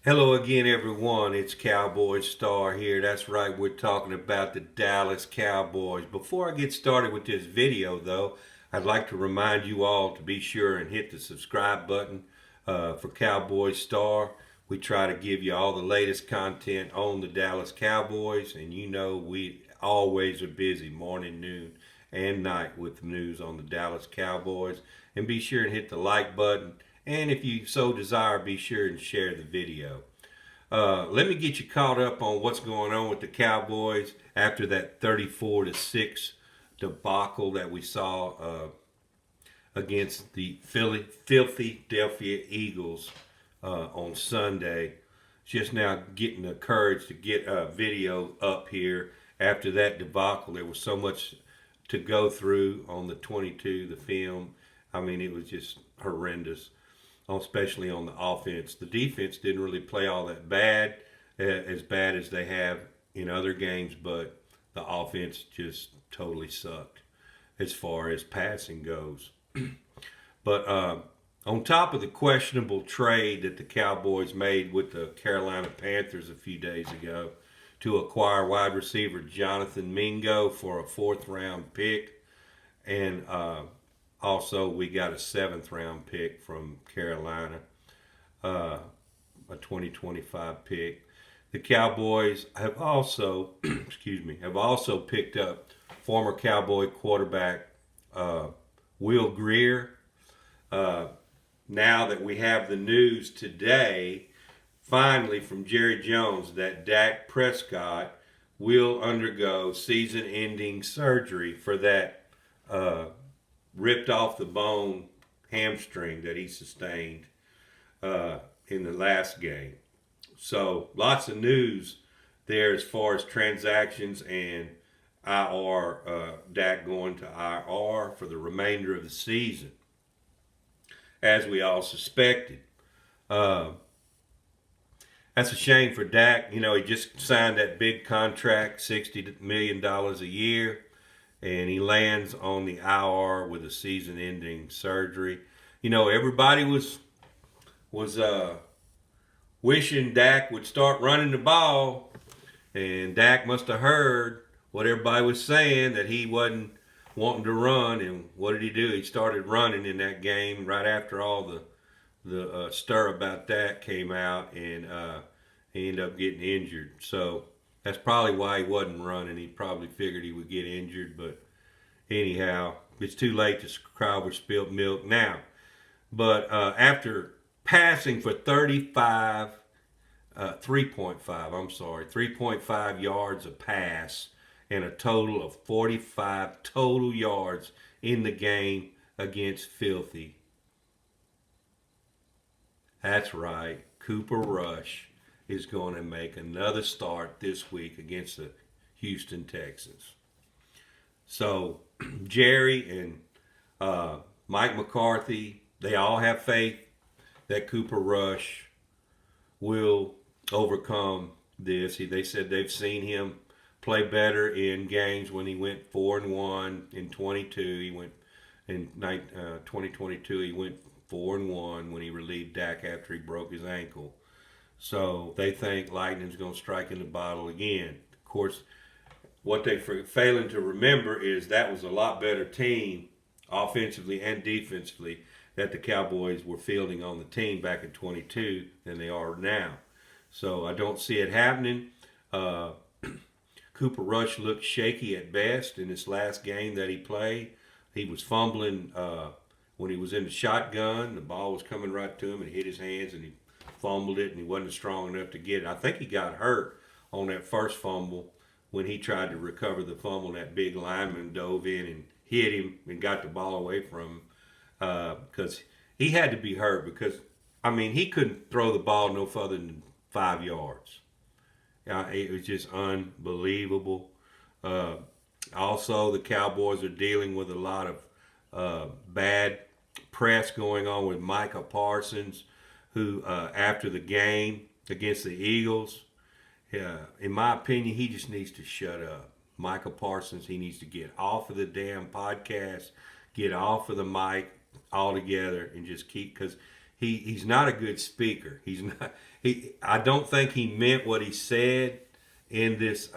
Hello again, everyone. It's Cowboys Star here. That's right, we're talking about the Dallas Cowboys. Before I get started with this video, though, I'd like to remind you all to be sure and hit the subscribe button for Cowboys Star. We try to give you all the latest content on the Dallas Cowboys, and you know we always are busy morning, noon, and night with news on the Dallas Cowboys. And be sure and hit the like button. And if you so desire, be sure and share the video. Let me get you caught up on what's going on with the Cowboys after that 34-6 debacle that we saw against the Philadelphia Eagles on Sunday. Just now getting the courage to get a video up here after that debacle. There was so much to go through on the 22, the film. I mean, it was just horrendous, especially on the offense. The defense didn't really play all that as bad as they have in other games, but the offense just totally sucked as far as passing goes. But on top of the questionable trade that the Cowboys made with the Carolina Panthers a few days ago to acquire wide receiver Jonathan Mingo for a fourth round pick, and also we got a seventh round pick from Carolina, a 2025 pick. The Cowboys have also, have also picked up former Cowboy quarterback uh, Will Greer. Uh, Now that we have the news today, finally from Jerry Jones, that Dak Prescott will undergo season-ending surgery for that uh, ripped off the bone hamstring that he sustained uh, in the last game. So lots of news there as far as transactions and IR, Dak going to IR for the remainder of the season, as we all suspected. Uh, that's a shame for Dak. You know, he just signed that big contract, $60 million a year, and he lands on the IR with a season-ending surgery. You know, everybody was wishing Dak would start running the ball, and Dak must have heard what everybody was saying, that he wasn't wanting to run. And what did he do? He started running in that game right after all the stir about that came out, and he ended up getting injured. So that's probably why he wasn't running. He probably figured he would get injured, but anyhow, it's too late to cry over spilt milk now. But after passing for 3.5 yards a pass and a total of 45 total yards in the game against Filthy. That's right, Cooper Rush is going to make another start this week against the Houston Texans. So Jerry and Mike McCarthy, they all have faith that Cooper Rush will overcome this. They said they've seen him play better in games when he went 4-1 in 22. He went in 2022. He went 4-1 when he relieved Dak after he broke his ankle. So they think lightning's going to strike in the bottle again. Of course, what they're failing to remember is that was a lot better team, offensively and defensively, that the Cowboys were fielding on the team back in 22 than they are now. So I don't see it happening. Uh, Cooper Rush looked shaky at best in this last game that he played. He was fumbling when he was in the shotgun. The ball was coming right to him and hit his hands, and he fumbled it, and he wasn't strong enough to get it. I think he got hurt on that first fumble when he tried to recover the fumble, and that big lineman dove in and hit him and got the ball away from him, because he had to be hurt, because, I mean, he couldn't throw the ball no further than 5 yards. It was just unbelievable. Uh, Also, the Cowboys are dealing with a lot of bad press going on with Micah Parsons, who, after the game against the Eagles, in my opinion, he just needs to shut up. Micah Parsons, he needs to get off of the damn podcast, get off of the mic altogether, and just keep, because he's not a good speaker. He's not. I don't think he meant what he said in this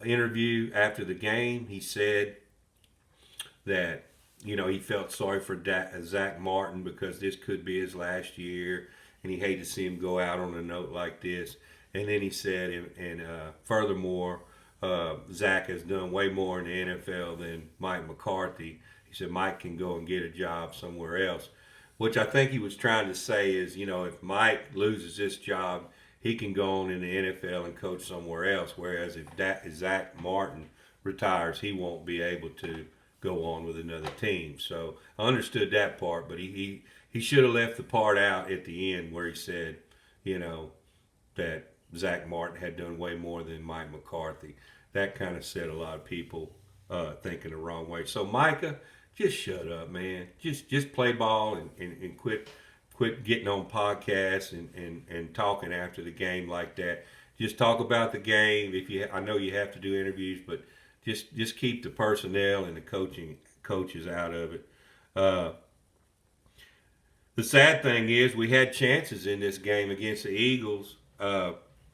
interview after the game. He said that he felt sorry for Zach Martin because this could be his last year, and he hated to see him go out on a note like this. And then he said, and furthermore, Zach has done way more in the NFL than Mike McCarthy. He said Mike can go and get a job somewhere else, which I think he was trying to say is, if Mike loses this job, he can go on in the NFL and coach somewhere else. Whereas if Zach Martin retires, he won't be able to go on with another team. So I understood that part, but he should have left the part out at the end where he said, that Zach Martin had done way more than Mike McCarthy. That kind of set a lot of people thinking the wrong way. So Micah, just shut up, man. Just play ball and quit getting on podcasts and talking after the game like that. Just talk about the game. I know you have to do interviews, but just keep the personnel and the coaches out of it. The sad thing is we had chances in this game against the Eagles.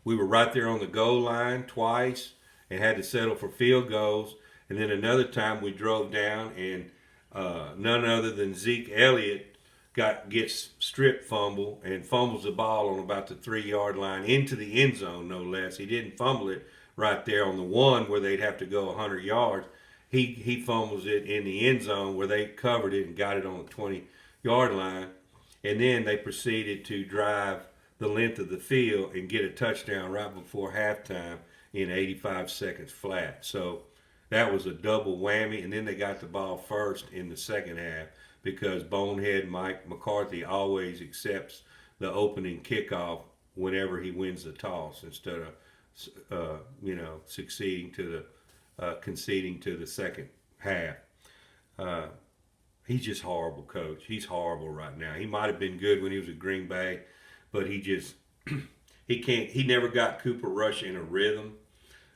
We were right there on the goal line twice and had to settle for field goals. And then another time we drove down and none other than Zeke Elliott gets strip fumble and fumbles the ball on about the 3-yard line into the end zone, no less. He didn't fumble it right there on the one where they'd have to go 100 yards. He fumbles it in the end zone where they covered it and got it on the 20-yard line. And then they proceeded to drive the length of the field and get a touchdown right before halftime in 85 seconds flat. So that was a double whammy. And then they got the ball first in the second half because bonehead Mike McCarthy always accepts the opening kickoff whenever he wins the toss instead of conceding to the second half. He's just horrible, coach. He's horrible right now. He might have been good when he was at Green Bay, but he never got Cooper Rush in a rhythm.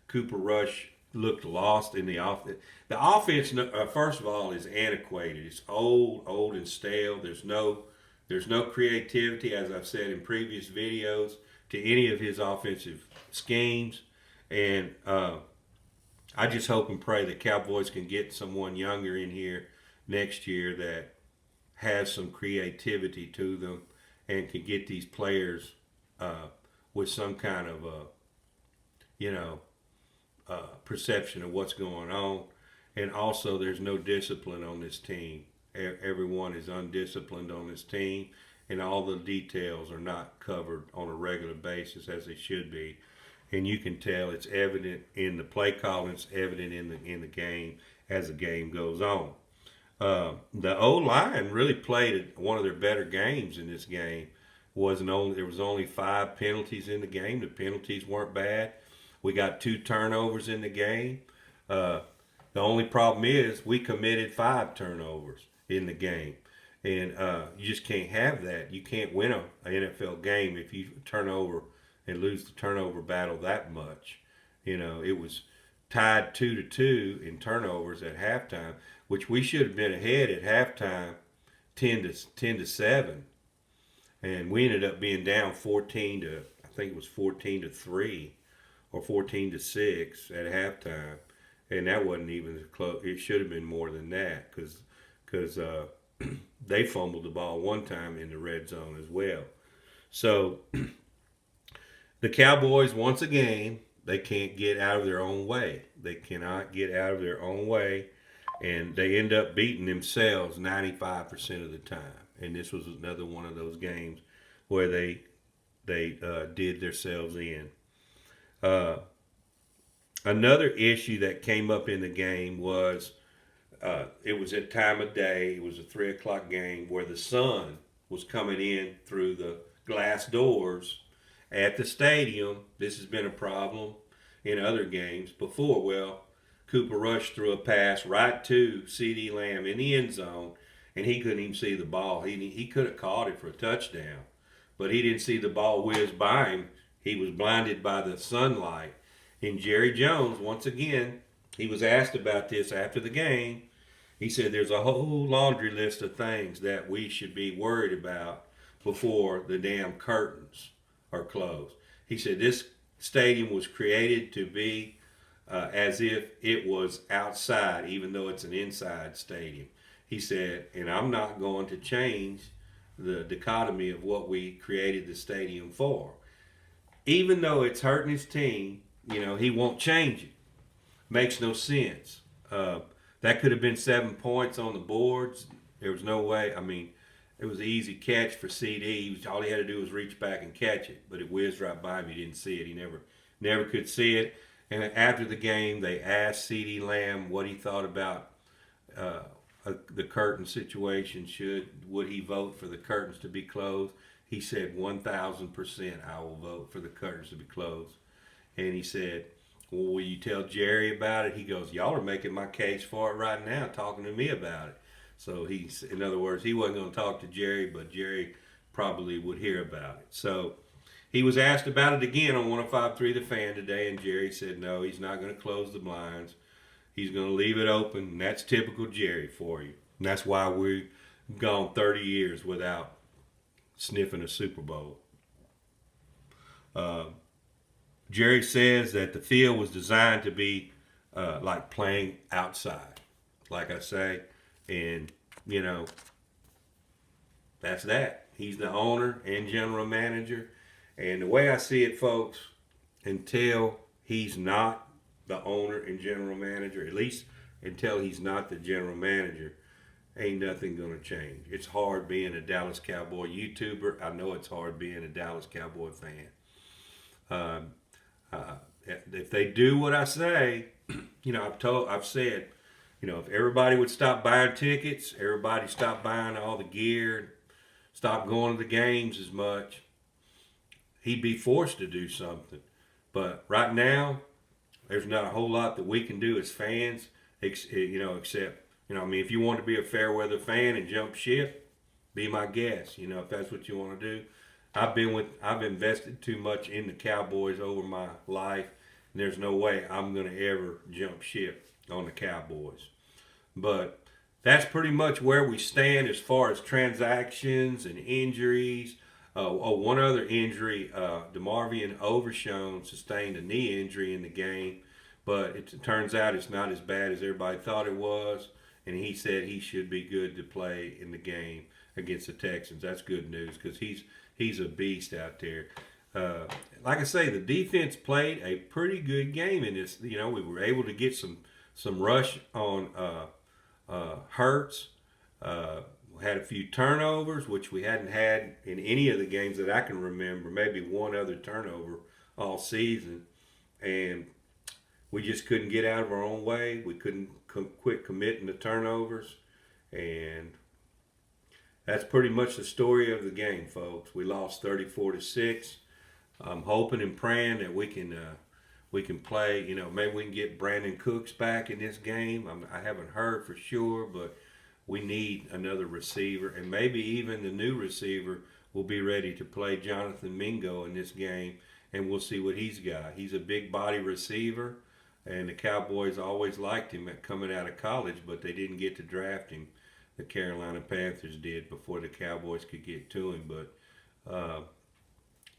Cooper Rush looked lost in the offense. The offense, first of all, is antiquated. It's old and stale. There's no creativity, as I've said in previous videos, to any of his offensive schemes. And I just hope and pray the Cowboys can get someone younger in here next year that has some creativity to them and can get these players with some kind of perception of what's going on. And also, there's no discipline on this team. Everyone is undisciplined on this team, and all the details are not covered on a regular basis as they should be. And you can tell it's evident in the play calling, it's evident in the game as the game goes on. The O-line really played one of their better games in this game. There was only 5 penalties in the game. The penalties weren't bad. We got 2 turnovers in the game. The only problem is we committed 5 turnovers in the game. And you just can't have that. You can't win an NFL game if you turn over and lose the turnover battle that much. It was tied 2-2 in turnovers at halftime, which we should have been ahead at halftime 10-7. And we ended up being down 14-3 or 14-6 at halftime. And that wasn't even close. It should have been more than that because they fumbled the ball one time in the red zone as well. So the Cowboys, once again, they can't get out of their own way. They cannot get out of their own way, and they end up beating themselves 95% of the time. And this was another one of those games where they did themselves in. Another issue that came up in the game was it was at time of day. It was a 3 o'clock game where the sun was coming in through the glass doors at the stadium. This has been a problem in other games before. Well, Cooper Rush threw a pass right to CeeDee Lamb in the end zone, and he couldn't even see the ball. He could have caught it for a touchdown, but he didn't see the ball whiz by him. He was blinded by the sunlight. And Jerry Jones, once again, he was asked about this after the game. He said there's a whole laundry list of things that we should be worried about before the damn curtains are closed. He said this stadium was created to be as if it was outside, even though it's an inside stadium. He said, and I'm not going to change the dichotomy of what we created the stadium for. Even though it's hurting his team, he won't change it. Makes no sense. That could have been 7 points on the boards. There was no way. I mean, it was an easy catch for CD. All he had to do was reach back and catch it, but it whizzed right by him. He didn't see it. He never could see it. And after the game, they asked CD Lamb what he thought about the curtain situation. Would he vote for the curtains to be closed? He said 1,000% I will vote for the curtains to be closed. And he said, well, will you tell Jerry about it? He goes, y'all are making my case for it right now, talking to me about it. So in other words, he wasn't going to talk to Jerry, but Jerry probably would hear about it. So he was asked about it again on 105.3 The Fan today, and Jerry said no, he's not going to close the blinds. He's going to leave it open, and that's typical Jerry for you. And that's why we've gone 30 years without sniffing a Super Bowl. Jerry says that the field was designed to be like playing outside, like I say, and that's that. He's the owner and general manager, and the way I see it, folks, until he's not the owner and general manager, at least until he's not the general manager, ain't nothing going to change. It's hard being a Dallas Cowboy YouTuber. I know it's hard being a Dallas Cowboy fan. If they do what I say, I've said, if everybody would stop buying tickets, everybody stop buying all the gear, stop going to the games as much, he'd be forced to do something. But right now, there's not a whole lot that we can do as fans, except, if you want to be a fair weather fan and jump ship, be my guest, if that's what you want to do. I've invested too much in the Cowboys over my life, and there's no way I'm going to ever jump ship on the Cowboys. But that's pretty much where we stand as far as transactions and injuries. One other injury, DeMarvion Overshown sustained a knee injury in the game, but it turns out it's not as bad as everybody thought it was, and he said he should be good to play in the game against the Texans. That's good news because he's a beast out there. Like I say, the defense played a pretty good game in this. We were able to get some rush on Hurts. We had a few turnovers, which we hadn't had in any of the games that I can remember. Maybe one other turnover all season, and we just couldn't get out of our own way. We couldn't quit committing the turnovers, and that's pretty much the story of the game, folks. We lost 34-6. I'm hoping and praying that we can play. Maybe we can get Brandon Cooks back in this game. I haven't heard for sure, but we need another receiver, and maybe even the new receiver will be ready to play Jonathan Mingo in this game, and we'll see what he's got. He's a big body receiver, and the Cowboys always liked him coming out of college, but they didn't get to draft him. The Carolina Panthers did before the Cowboys could get to him, but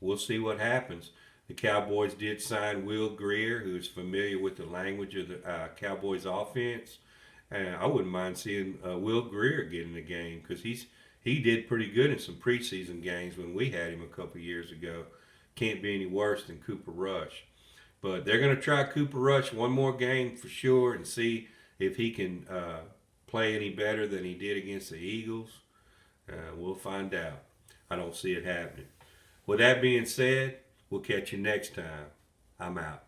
we'll see what happens. The Cowboys did sign Will Greer, who's familiar with the language of the Cowboys offense. And I wouldn't mind seeing Will Greer get in the game because he did pretty good in some preseason games when we had him a couple years ago. Can't be any worse than Cooper Rush. But they're going to try Cooper Rush one more game for sure and see if he can play any better than he did against the Eagles. We'll find out. I don't see it happening. With that being said, we'll catch you next time. I'm out.